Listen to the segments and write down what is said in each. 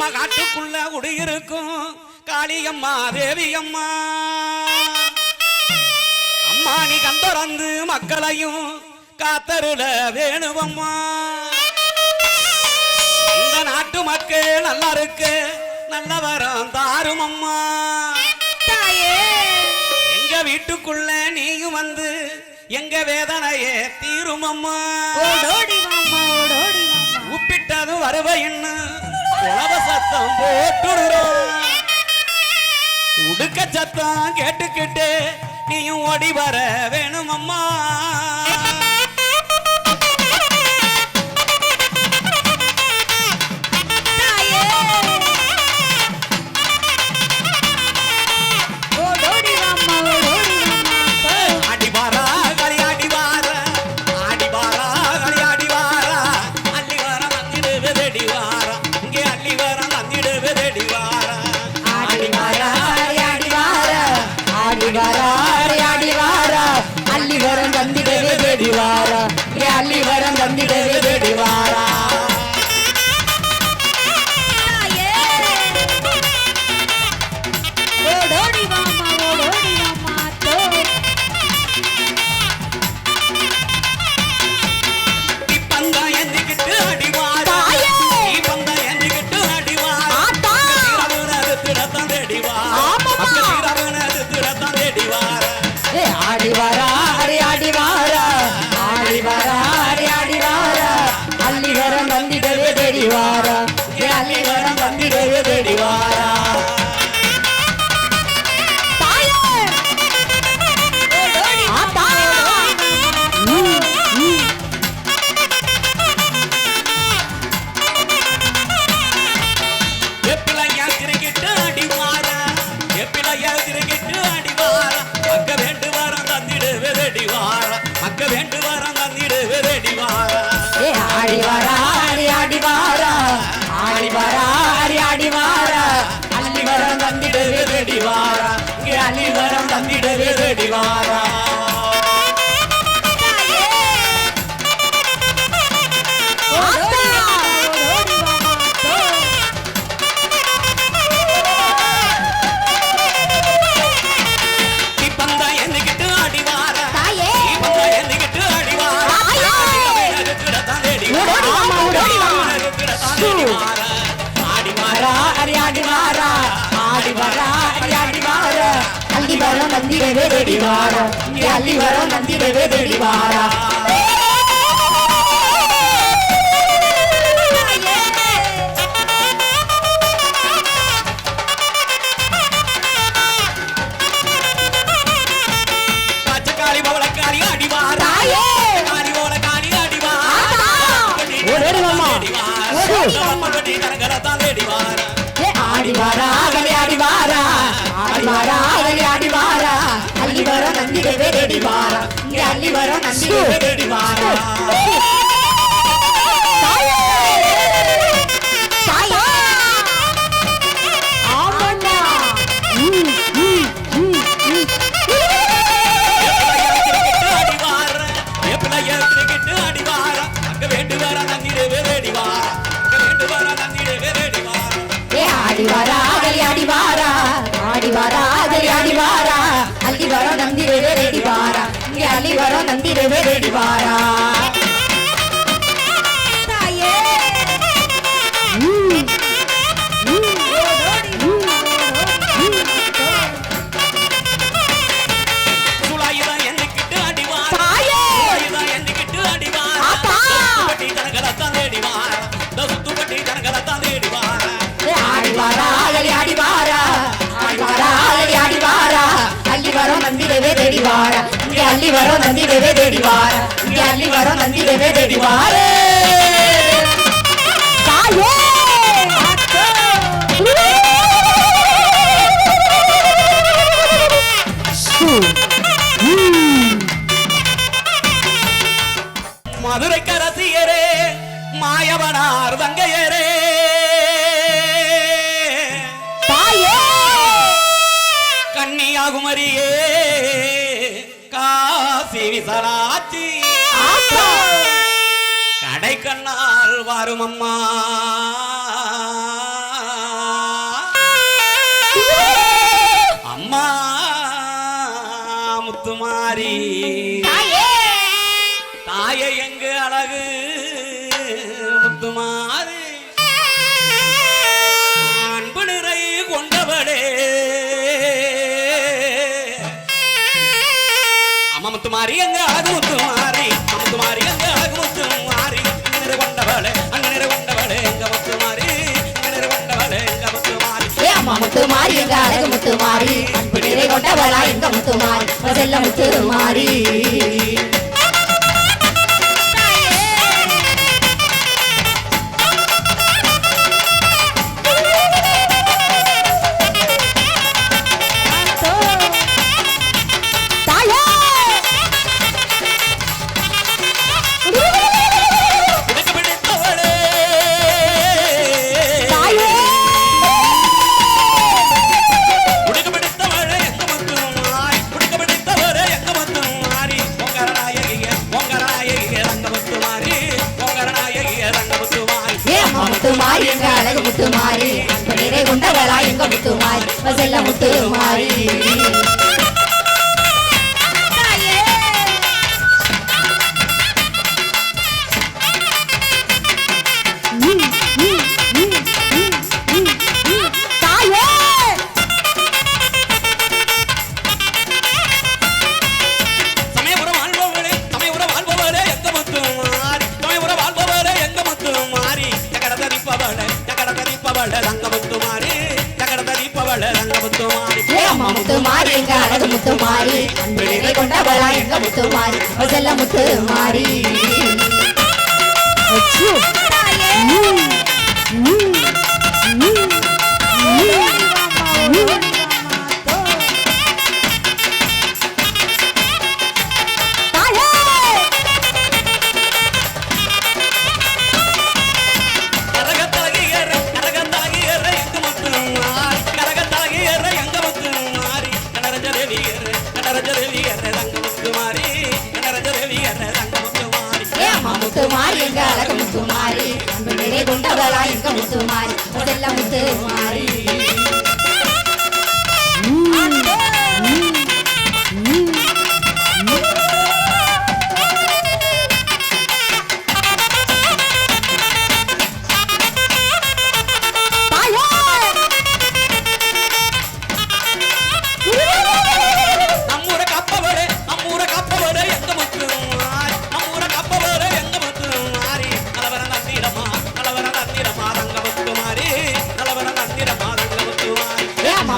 நம்ம காட்டுக்குள்ள குடியிருக்கும் காளியம்மா தேவியம்மா அம்மா நீ கந்தறந்து மக்களையும் காத்தருள வேணுவம்மா இந்த நாட்டு மக்கள் நல்லா இருக்கு நல்ல வரம் தாரும் அம்மா எங்க வீட்டுக்குள்ள நீயும் வந்து எங்க வேதனையே தீரும் அம்மா உப்பிட்டதும் வருவைன்னு உலக சத்தம் போட்டுடுறோம் உடுக்க சத்தம் கேட்டுக்கிட்டு நீயும் ஓடி வர வேணும் அம்மா மதுரை கரசியரே மாயவனார் வங்கையரே கன்னியாகுமரியே காசி விசாலாச்சி கடை கண்ணால் வரும் அம்மா முத்துமாரி தாயை எங்க அழகு முத்துமாரி அன்பு நிறை கொண்டவளே அம்மா முத்துமாரி எங்க அழகு முத்துமாரி முத்துமாரி எங்க அழகு முத்துமாரி நிறை கொண்டவளே அங்க நிறை கொண்டவளே எங்க முத்துமாரி நிறை கொண்டவளே எங்க முத்துமாரி அம்மா முத்துமாரி எங்க அழகு முத்துமாரி அன்பு நிறை கொண்டவளா எங்க முத்துமாரி செல்ல முத்துமாரி முத்துமாரி எங்க அழகு முத்துமாரி அன்பு நிறை கொண்டவளா எங்க முத்துமாரி செல்ல முத்துமாரி முத்துமாரி எங்க அழகு முத்துமாரி அன்பு நிறை கொண்டவளா எங்க முத்துமாரி செல்ல முத்துமாரி முத்துமாரி எங்க அழகு முத்துமாரி அன்பு நிறை கொண்டவளா எங்க முத்துமாரி செல்ல முத்துமாரி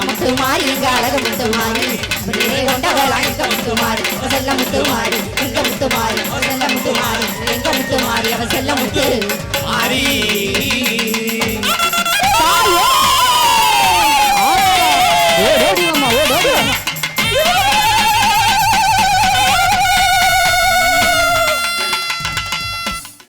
முத்துமாரி எங்க அழகு முத்துமாரி நிறை கொண்டவளா எங்க முத்துமாரி செல்ல முத்துமாரி எங்க முத்துமாரி செல்ல முத்துமாரி எங்க முத்துமாரி அவ செல்ல முத்துமாரி